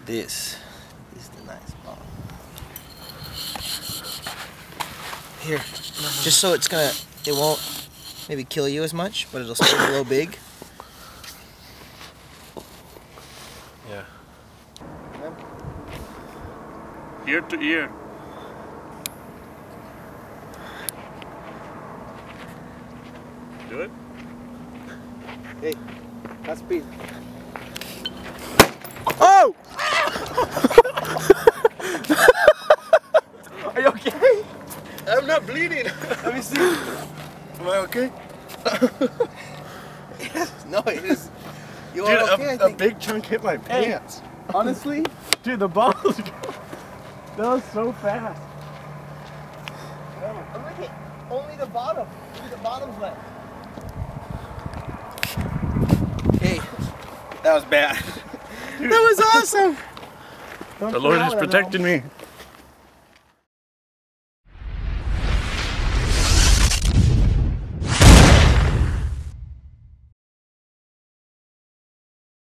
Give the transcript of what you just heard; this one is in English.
this. This is the nice ball. Here, just so it won't maybe kill you as much, but it'll still blow big. Yeah. Ear to ear. Do it. Hey, that's speed. Oh! Are you okay? I'm not bleeding. Let me see. Am I okay? No, it is. You Dude, are okay, I a think. big chunk hit my pants. Honestly? Dude, the ball was that was so fast. I'm gonna hit only the bottom. Only the bottom's left. Hey, that was bad. Dude. That was awesome. The Lord has protected me.